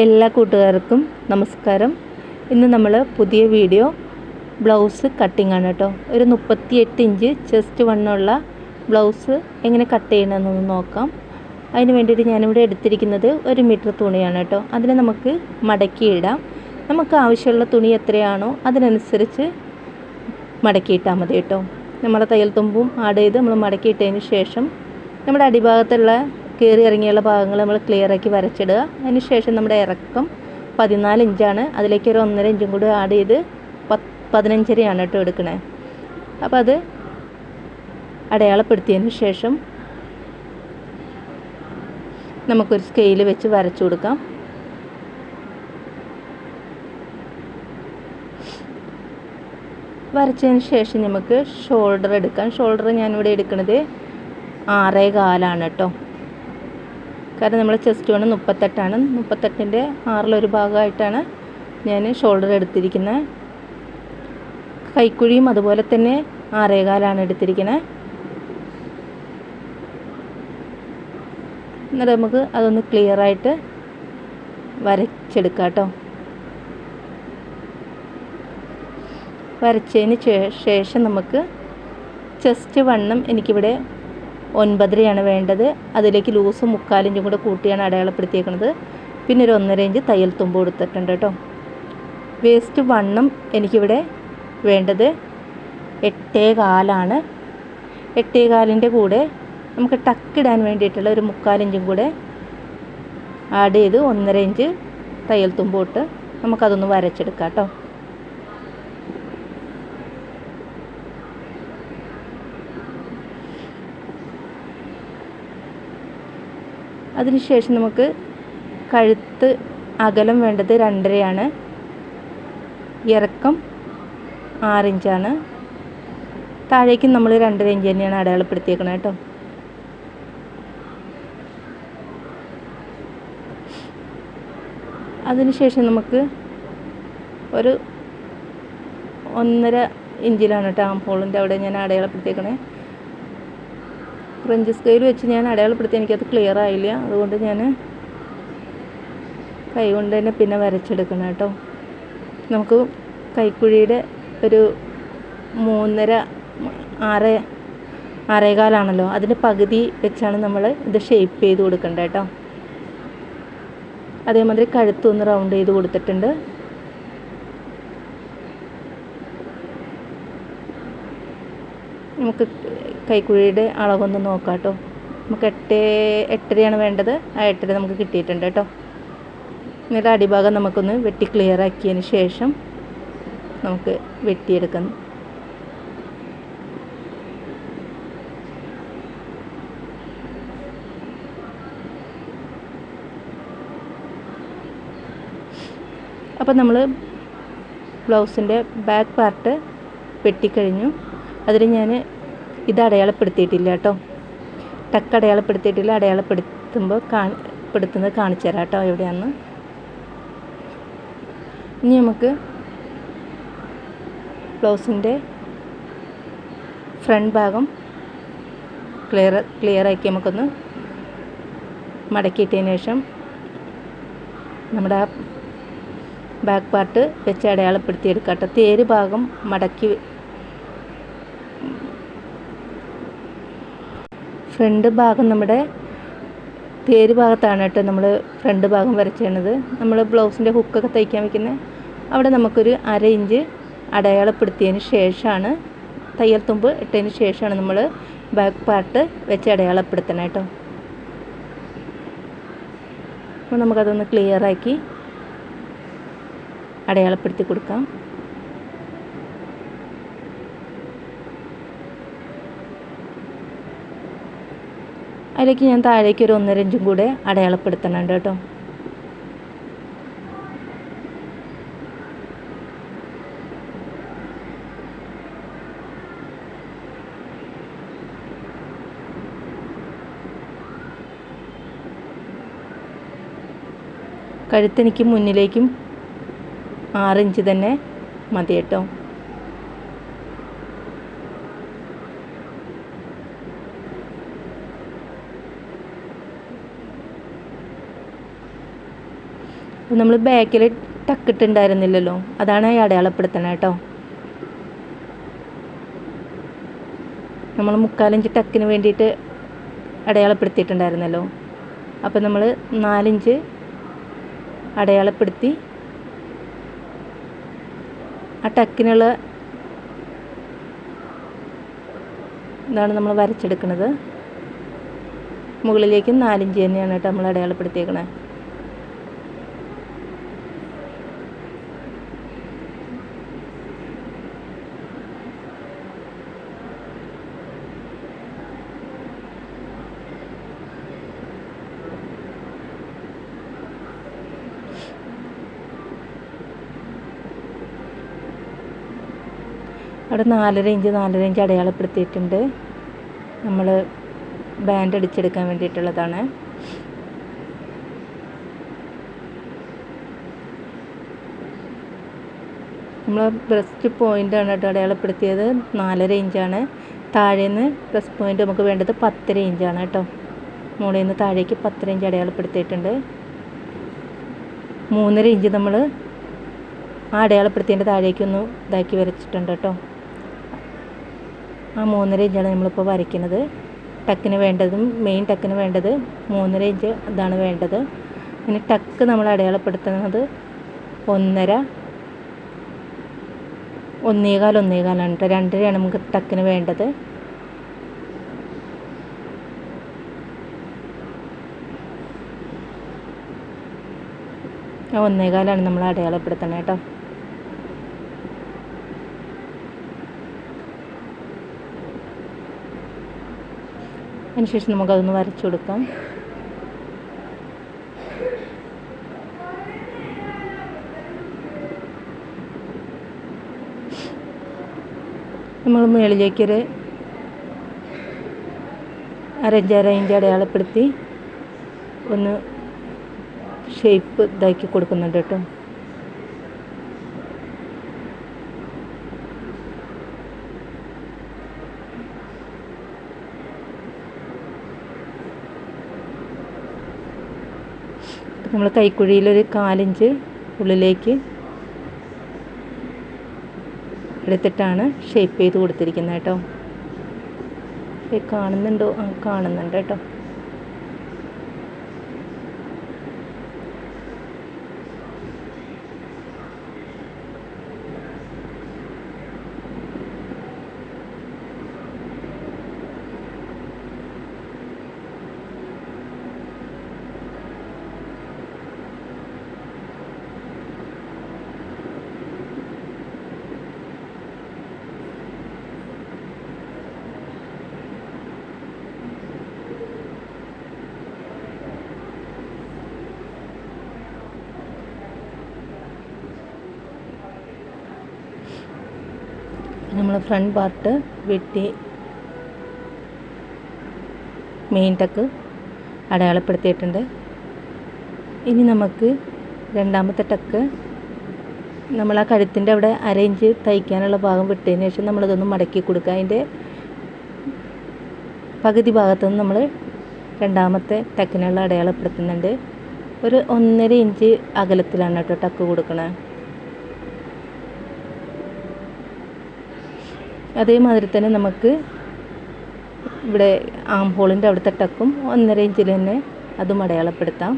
എല്ലാ കൂട്ടുകാർക്കും നമസ്കാരം. ഇന്ന് നമ്മൾ പുതിയ വീഡിയോ ബ്ലൗസ് കട്ടിംഗ് ആണ് കേട്ടോ. ഒരു 38 ഇഞ്ച് ചെസ്റ്റ് വണ്ണമുള്ള ബ്ലൗസ് എങ്ങനെ കട്ട് ചെയ്യണമെന്നൊന്ന് നോക്കാം. അതിന് വേണ്ടിയിട്ട് ഞാനിവിടെ എടുത്തിരിക്കുന്നത് 1 മീറ്റർ തുണിയാണ് കേട്ടോ. അതിനെ നമുക്ക് മടക്കിയിടാം. നമുക്ക് ആവശ്യമുള്ള തുണി എത്രയാണോ അതിനനുസരിച്ച് മടക്കിയിട്ടാൽ മതി കേട്ടോ. നമ്മുടെ തയ്യൽ തുമ്പും ആഡ് ചെയ്ത് നമ്മൾ മടക്കിയിട്ടതിന് ശേഷം നമ്മുടെ അടിഭാഗത്തുള്ള കയറി ഇറങ്ങിയുള്ള ഭാഗങ്ങൾ നമ്മൾ ക്ലിയറാക്കി വരച്ചിടുക. അതിന് ശേഷം നമ്മുടെ ഇറക്കം 14 ഇഞ്ചാണ്. അതിലേക്ക് ഒരു 1.5 ഇഞ്ചും കൂടി ആഡ് ചെയ്ത് 15.5 കേട്ടോ എടുക്കണേ. അപ്പോൾ അത് അടയാളപ്പെടുത്തിയതിന് ശേഷം നമുക്കൊരു സ്കെയിൽ വെച്ച് വരച്ചു കൊടുക്കാം. വരച്ചതിന് ശേഷം നമുക്ക് ഷോൾഡർ എടുക്കാം. ഷോൾഡർ ഞാനിവിടെ എടുക്കുന്നത് 6.25 കേട്ടോ. കാരണം നമ്മൾ ചെസ്റ്റ് വണ്ണ് 38ആണ്. 38ൻ്റെ 6 ഭാഗമായിട്ടാണ് ഞാൻ ഷോൾഡർ എടുത്തിരിക്കുന്നത്. കൈക്കുഴിയും അതുപോലെ തന്നെ 6.25 എടുത്തിരിക്കുന്നത്. എന്നിട്ട് നമുക്ക് അതൊന്ന് ക്ലിയറായിട്ട് വരച്ചെടുക്കാം കേട്ടോ. വരച്ചതിന് ശേഷം നമുക്ക് ചെസ്റ്റ് വണ്ണം എനിക്കിവിടെ 9.5 വേണ്ടത്. അതിലേക്ക് ലൂസ് 3/4 ഇഞ്ചും കൂടെ കൂട്ടിയാണ് അടയാളപ്പെടുത്തിയേക്കുന്നത്. പിന്നെ ഒരു 1.5 ഇഞ്ച് തയ്യൽ തുമ്പ് കൊടുത്തിട്ടുണ്ട് കേട്ടോ. വേസ്റ്റ് വണ്ണം എനിക്കിവിടെ വേണ്ടത് 8.25. 8.25ൻ്റെ കൂടെ നമുക്ക് ടക്കിടാൻ വേണ്ടിയിട്ടുള്ള ഒരു 3/4 ഇഞ്ചും കൂടെ ആഡ് ചെയ്ത് 1.5 ഇഞ്ച് തയ്യൽ തുമ്പ് ഇട്ട് നമുക്കതൊന്ന് വരച്ചെടുക്കാം കേട്ടോ. അതിനുശേഷം നമുക്ക് കഴുത്ത് അകലം വേണ്ടത് 2.5 ഇറക്കം 6 ഇഞ്ചാണ്. താഴേക്കും നമ്മൾ 2.5 ഇഞ്ച് തന്നെയാണ് അടയാളപ്പെടുത്തിയേക്കുന്നത് കേട്ടോ. അതിനുശേഷം നമുക്ക് ഒരു 1.5 ഇഞ്ചിലാണ് കേട്ടോ ആംഹോളിൻ്റെ അവിടെ ഞാൻ അടയാളപ്പെടുത്തിയേക്കണേ. ഫ്രഞ്ച് സ്കെയിൽ വെച്ച് ഞാൻ അടയാളപ്പെടുത്തി, എനിക്കത് ക്ലിയർ ആയില്ല. അതുകൊണ്ട് ഞാൻ കൈ കൊണ്ട് തന്നെ പിന്നെ വരച്ചെടുക്കണം കേട്ടോ. നമുക്ക് കൈക്കുഴിയുടെ ഒരു 6.25 അതിൻ്റെ പകുതി വെച്ചാണ് നമ്മൾ ഇത് ഷേപ്പ് ചെയ്ത് കൊടുക്കേണ്ടത് കേട്ടോ. അതേമാതിരി കഴുത്തൊന്ന് റൗണ്ട് ചെയ്ത് കൊടുത്തിട്ടുണ്ട്. നമുക്ക് കൈക്കുഴിയുടെ അളവൊന്ന് നോക്കാം കേട്ടോ. നമുക്ക് 8.5 വേണ്ടത്. ആ 8.5 നമുക്ക് കിട്ടിയിട്ടുണ്ട് കേട്ടോ. എന്നിട്ട് അടിഭാഗം നമുക്കൊന്ന് വെട്ടി ക്ലിയർ ആക്കിയതിന് ശേഷം നമുക്ക് വെട്ടിയെടുക്കാം. അപ്പോൾ നമ്മൾ ബ്ലൗസിൻ്റെ ബാക്ക് പാർട്ട് വെട്ടിക്കഴിഞ്ഞു. അതിൽ ഞാൻ ഇത് അടയാളപ്പെടുത്തിയിട്ടില്ല കേട്ടോ. ടക്ക് അടയാളപ്പെടുത്തിയിട്ടില്ല. അടയാളപ്പെടുത്തുന്നത് കാണിച്ചു തരാം കേട്ടോ എവിടെയാണെന്ന്. ഇനി നമുക്ക് ബ്ലൗസിൻ്റെ ഫ്രണ്ട് ഭാഗം ക്ലിയറാക്കി നമുക്കൊന്ന് മടക്കിയിട്ടതിന് ശേഷം നമ്മുടെ ബാക്ക് പാർട്ട് വെച്ച് അടയാളപ്പെടുത്തിയെടുക്കാം കേട്ടോ. തേര് ഭാഗം മടക്കി ഫ്രണ്ട് ഭാഗം നമ്മുടെ തേര് ഭാഗത്താണ് കേട്ടോ നമ്മൾ ഫ്രണ്ട് ഭാഗം വരച്ചത്. നമ്മൾ ബ്ലൗസിൻ്റെ ഹുക്കൊക്കെ തയ്ക്കാൻ വയ്ക്കുന്നത് അവിടെ നമുക്കൊരു 1/2 ഇഞ്ച് അടയാളപ്പെടുത്തിയതിന് ശേഷമാണ്, തയ്യൽ തുമ്പ് ഇട്ടതിന് ശേഷമാണ് നമ്മൾ ബാക്ക് പാർട്ട് വെച്ച് അടയാളപ്പെടുത്തണം കേട്ടോ. അപ്പോൾ നമുക്കതൊന്ന് ക്ലിയറാക്കി അടയാളപ്പെടുത്തി കൊടുക്കാം. അതിലേക്ക് ഞാൻ താഴേക്ക് ഒരു 1.5 ഇഞ്ചും കൂടെ അടയാളപ്പെടുത്തണുണ്ട് കേട്ടോ. കഴുത്തെനിക്ക് മുന്നിലേക്കും 6 ഇഞ്ച് തന്നെ മതി കേട്ടോ. നമ്മൾ ബാക്കിൽ ടക്കിട്ടുണ്ടായിരുന്നില്ലല്ലോ, അതാണ് ഈ അടയാളപ്പെടുത്തണേ കേട്ടോ. നമ്മൾ 3/4 ഇഞ്ച് ടക്കിന് വേണ്ടിയിട്ട് അടയാളപ്പെടുത്തിയിട്ടുണ്ടായിരുന്നല്ലോ. അപ്പോൾ നമ്മൾ 4 ഇഞ്ച് അടയാളപ്പെടുത്തി ആ ടക്കിനുള്ള ഇതാണ് നമ്മൾ വരച്ചെടുക്കുന്നത്. മുകളിലേക്ക് 4 ഇഞ്ച് തന്നെയാണ് കേട്ടോ നമ്മൾ അടയാളപ്പെടുത്തിയേക്കണേ. അവിടെ 4.5 ഇഞ്ച് അടയാളപ്പെടുത്തിയിട്ടുണ്ട്. നമ്മൾ ബാൻഡ് അടിച്ചെടുക്കാൻ വേണ്ടിയിട്ടുള്ളതാണ്. നമ്മൾ ബ്രസ്റ്റ് പോയിൻ്റാണ് കേട്ടോ അടയാളപ്പെടുത്തിയത്. 4.5 ഇഞ്ചാണ്. താഴേന്ന് ബ്രസ്റ്റ് പോയിൻ്റ് നമുക്ക് വേണ്ടത് 10.5 ഇഞ്ചാണ് കേട്ടോ. മുകളിൽ നിന്ന് താഴേക്ക് 10.5 ഇഞ്ച് അടയാളപ്പെടുത്തിയിട്ടുണ്ട്. 3.5 ഇഞ്ച് നമ്മൾ ആ അടയാളപ്പെടുത്തിയതിൻ്റെ താഴേക്കൊന്ന് ഇതാക്കി വരച്ചിട്ടുണ്ട് കേട്ടോ. ആ 3.5 ഇഞ്ചാണ് നമ്മളിപ്പോൾ വരയ്ക്കുന്നത്. ടക്കിന് വേണ്ടതും മെയിൻ ടക്കിന് വേണ്ടത് 3.5 ഇഞ്ച് ഇതാണ് വേണ്ടത്. ഇനി ടക്ക് നമ്മൾ അടയാളപ്പെടുത്തുന്നത് 1.5 1.25 കേട്ടോ. 2.5 നമുക്ക് ടക്കിന് വേണ്ടത്. ആ 1.25 നമ്മൾ അടയാളപ്പെടുത്തണം കേട്ടോ. അതിനുശേഷം നമുക്കതൊന്ന് വരച്ചു കൊടുക്കാം. നമ്മൾ മുകളിലേക്കൊരു 1.5 ഇഞ്ച് അടയാളപ്പെടുത്തി ഒന്ന് ഷേപ്പ് ഇതാക്കി കൊടുക്കുന്നുണ്ട് കേട്ടോ. നമ്മൾ കൈക്കുഴിയിലൊരു 1/4 ഇഞ്ച് ഉള്ളിലേക്ക് എടുത്തിട്ടാണ് ഷേപ്പ് ചെയ്ത് കൊടുത്തിരിക്കുന്നത് കേട്ടോ. കാണുന്നുണ്ടോ? ആ കാണുന്നുണ്ട് കേട്ടോ. നമ്മൾ ഫ്രണ്ട് പാർട്ട് വെട്ടി മെയിൻ ടക്ക് അടയാളപ്പെടുത്തിയിട്ടുണ്ട്. ഇനി നമുക്ക് രണ്ടാമത്തെ ടക്ക് നമ്മൾ ആ കഴുത്തിൻ്റെ അവിടെ 1/2 ഇഞ്ച് തയ്ക്കാനുള്ള ഭാഗം വിട്ടതിന് ശേഷം നമ്മളിതൊന്ന് മടക്കി കൊടുക്കുക. അതിൻ്റെ പകുതി ഭാഗത്തുനിന്ന് നമ്മൾ രണ്ടാമത്തെ ടക്കിനുള്ള അടയാളപ്പെടുത്തുന്നുണ്ട്. ഒരു 1.5 ഇഞ്ച് അകലത്തിലാണ് കേട്ടോ ടക്ക് കൊടുക്കണത്. അതേമാതിരി തന്നെ നമുക്ക് ഇവിടെ ആം ഹോളിൻ്റെ അവിടുത്തെ ടക്കും 1.5 ഇഞ്ചിൽ തന്നെ അതും അടയാളപ്പെടുത്താം.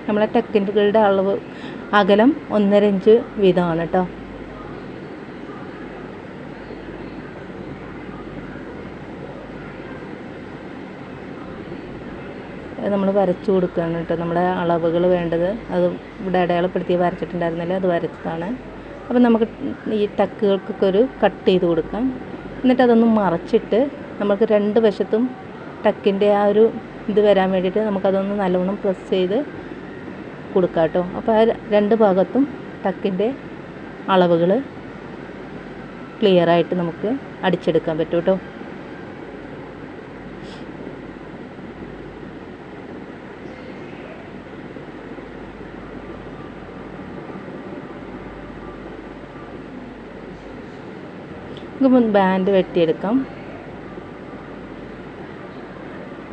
നമ്മളെ ടക്കിൻ്റെ അളവ് അകലം 1.5 ഇഞ്ച് വീതമാണ് കേട്ടോ. നമ്മൾ വരച്ചു കൊടുക്കുകയാണ് കേട്ടോ. നമ്മുടെ അളവുകൾ വേണ്ടത് അത് ഇവിടെ അടയാളപ്പെടുത്തി വരച്ചിട്ടുണ്ടായിരുന്നില്ല, അത് വരച്ചതാണ്. അപ്പോൾ നമുക്ക് ഈ ടക്കുകൾക്കൊക്കെ ഒരു കട്ട് ചെയ്ത് കൊടുക്കാം. എന്നിട്ട് അതൊന്ന് മറച്ചിട്ട് നമുക്ക് 2 വശത്തും ടക്കിൻ്റെ ആ ഒരു ഇത് വരാൻ വേണ്ടിയിട്ട് നമുക്കതൊന്ന് നല്ലവണ്ണം പ്രസ് ചെയ്ത് കൊടുക്കാം കേട്ടോ. അപ്പോൾ ആ 2 ഭാഗത്തും ടക്കിൻ്റെ അളവുകൾ ക്ലിയറായിട്ട് നമുക്ക് അടിച്ചെടുക്കാൻ പറ്റും കേട്ടോ. നമുക്ക് ബാൻഡ് വെട്ടിയെടുക്കാം.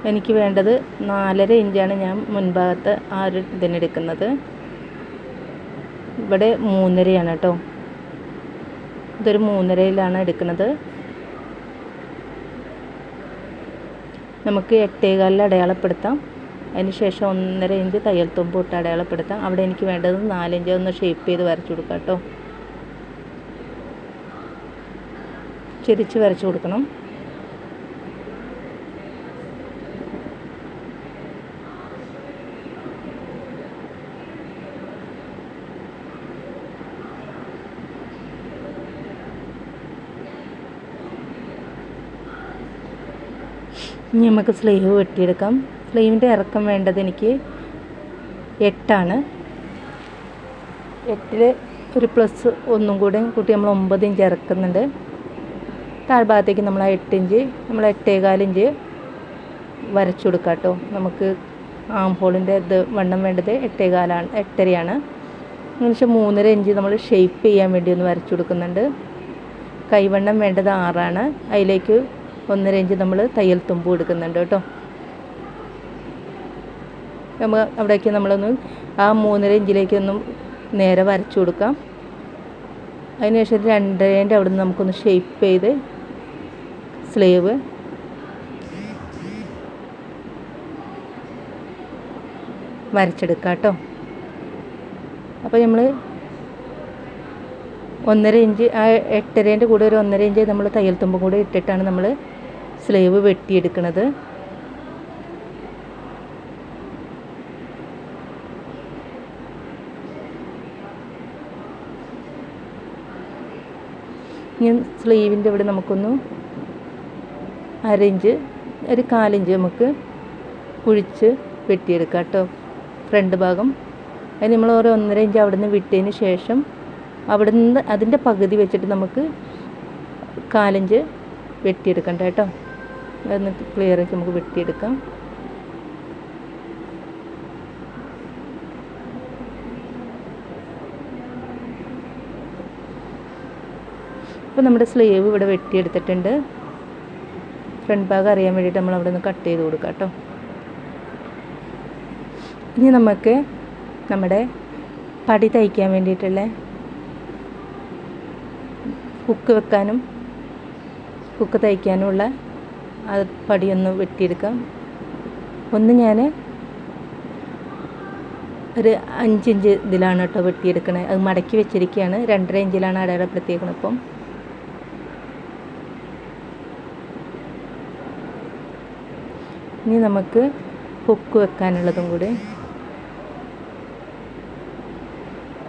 എനിക്ക് വേണ്ടത് 4.5 ഇഞ്ചാണ് ഞാൻ മുൻഭാഗത്ത് ആ ഒരു ഇതിനെടുക്കുന്നത്. ഇവിടെ 3.5 കേട്ടോ. ഇതൊരു 3.5 എടുക്കുന്നത്. നമുക്ക് 8.25 അടയാളപ്പെടുത്താം. അതിന് ശേഷം 1.5 ഇഞ്ച് തയ്യൽ തുമ്പ് ഇട്ട് അടയാളപ്പെടുത്താം. അവിടെ എനിക്ക് വേണ്ടത് 4 ഇഞ്ച് ഒന്ന് ഷേപ്പ് ചെയ്ത് വരച്ചു കൊടുക്കാം കേട്ടോ. ചെരിച്ച് വരച്ചു കൊടുക്കണം. ഇനി നമുക്ക് സ്ലീവ് വെട്ടിയെടുക്കാം. സ്ലീവിൻ്റെ ഇറക്കം വേണ്ടത് എനിക്ക് 8 8 ഒരു പ്ലസ് ഒന്നും കൂടെ കൂട്ടി നമ്മൾ 9 ഇഞ്ച് ഇറക്കുന്നുണ്ട്. താഴ്ഭാഗത്തേക്ക് നമ്മൾ 8 ഇഞ്ച് നമ്മൾ 8.25 ഇഞ്ച് വരച്ചു കൊടുക്കാം കേട്ടോ. നമുക്ക് ആം ഹോളിൻ്റെ ഇത് വണ്ണം വേണ്ടത് 8.25 8.5 എന്നുവെച്ചാൽ 3.5 ഇഞ്ച് നമ്മൾ ഷേപ്പ് ചെയ്യാൻ വേണ്ടി ഒന്ന് വരച്ചു കൊടുക്കുന്നുണ്ട്. കൈവണ്ണം വേണ്ടത് 6 അതിലേക്ക് 1.5 ഇഞ്ച് നമ്മൾ തയ്യൽ തുമ്പ് കൊടുക്കുന്നുണ്ട് കേട്ടോ. നമ്മൾ അവിടേക്ക് നമ്മളൊന്ന് ആ 3.5 ഇഞ്ചിലേക്കൊന്നും നേരെ വരച്ചു കൊടുക്കാം. അതിനുശേഷം 2.5 അവിടെ നിന്ന് നമുക്കൊന്ന് ഷേപ്പ് ചെയ്ത് സ്ലീവ് വരച്ചെടുക്കാം കേട്ടോ. അപ്പോൾ നമ്മൾ 1.5 ഇഞ്ച് ആ 8.5 കൂടെ ഒരു 1.5 ഇഞ്ച് നമ്മൾ തയ്യൽ തുമ്പും കൂടെ ഇട്ടിട്ടാണ് നമ്മൾ സ്ലീവ് വെട്ടിയെടുക്കുന്നത്. ഇനി സ്ലീവിൻ്റെ ഇവിടെ നമുക്കൊന്ന് 1/2 ഇഞ്ച് ഒരു 1/4 ഇഞ്ച് നമുക്ക് കുഴിച്ച് വെട്ടിയെടുക്കാം കേട്ടോ. ഫ്രണ്ട് ഭാഗം അതിന് നമ്മൾ ഒരു 1.5 ഇഞ്ച് അവിടെ നിന്ന് വിട്ടതിന് ശേഷം അവിടെ നിന്ന് അതിൻ്റെ പകുതി വെച്ചിട്ട് നമുക്ക് 1/4 ഇഞ്ച് വെട്ടിയെടുക്കണ്ട കേട്ടോ. എന്നിട്ട് ക്ലിയർ ആക്കി നമുക്ക് വെട്ടിയെടുക്കാം. അപ്പോൾ നമ്മുടെ സ്ലീവ് ഇവിടെ വെട്ടിയെടുത്തിട്ടുണ്ട്. ഫ്രണ്ട് ഭാഗം അറിയാൻ വേണ്ടിയിട്ട് നമ്മൾ അവിടെ നിന്ന് കട്ട് ചെയ്ത് കൊടുക്കാം കേട്ടോ. ഇനി നമുക്ക് നമ്മുടെ പടി തയ്ക്കാൻ വേണ്ടിയിട്ടുള്ള ഹുക്ക് വെക്കാനും ഹുക്ക് തയ്ക്കാനുമുള്ള ആ പടിയൊന്ന് വെട്ടിയെടുക്കാം. ഒന്ന് ഞാൻ ഒരു 5 ഇഞ്ച് ഇതിലാണ് കേട്ടോ വെട്ടിയെടുക്കണത്. അത് മടക്കി വെച്ചിരിക്കുകയാണ്. 2.5 ഇഞ്ചിലാണ് അടയാളപ്പെടുത്തിയേക്കുന്നത്. ഇപ്പം ഇനി നമുക്ക് ഹുക്ക് വെക്കാനുള്ളതും കൂടി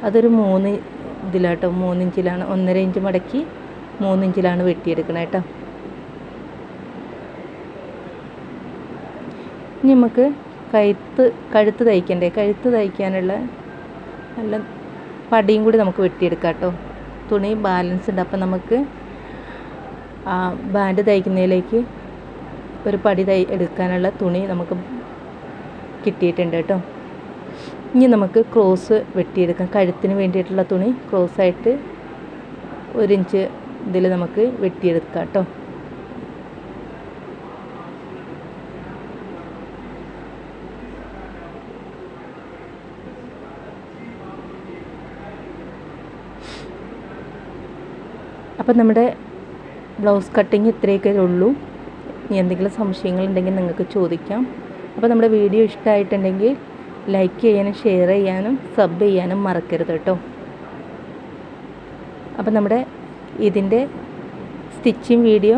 അതൊരു 3 ഇതിലാട്ടോ. 3 ഇഞ്ചിലാണ് 1.5 ഇഞ്ച് മടക്കി 3 ഇഞ്ചിലാണ് വെട്ടിയെടുക്കണത് കേട്ടോ. ഇനി നമുക്ക് കഴുത്ത് തയ്ക്കണ്ടേ. കഴുത്ത് തയ്ക്കാനുള്ള നല്ല പടിയും കൂടി നമുക്ക് വെട്ടിയെടുക്കാം കേട്ടോ. തുണി ബാലൻസ് ഉണ്ട്. അപ്പം നമുക്ക് ആ ബാൻഡ് തയ്ക്കുന്നതിലേക്ക് ഒരു പടി എടുക്കാനുള്ള തുണി നമുക്ക് കിട്ടിയിട്ടുണ്ട് കേട്ടോ. ഇനി നമുക്ക് ക്രോസ് വെട്ടിയെടുക്കാം. കഴുത്തിന് വേണ്ടിയിട്ടുള്ള തുണി ക്രോസായിട്ട് 1 ഇഞ്ച് ഇതിൽ നമുക്ക് വെട്ടിയെടുക്കാം കേട്ടോ. അപ്പം നമ്മുടെ ബ്ലൗസ് കട്ടിങ് ഇത്രയൊക്കെ ഉള്ളൂ. ഇനി എന്തെങ്കിലും സംശയങ്ങളുണ്ടെങ്കിൽ നിങ്ങൾക്ക് ചോദിക്കാം. അപ്പോൾ നമ്മുടെ വീഡിയോ ഇഷ്ടമായിട്ടുണ്ടെങ്കിൽ ലൈക്ക് ചെയ്യാനും ഷെയർ ചെയ്യാനും സബ് ചെയ്യാനും മറക്കരുത് കേട്ടോ. അപ്പോൾ നമ്മുടെ ഇതിൻ്റെ സ്റ്റിച്ചിങ് വീഡിയോ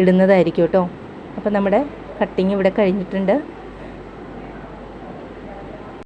ഇടുന്നതായിരിക്കും കേട്ടോ. അപ്പോൾ നമ്മുടെ കട്ടിങ് ഇവിടെ കഴിഞ്ഞിട്ടുണ്ട്.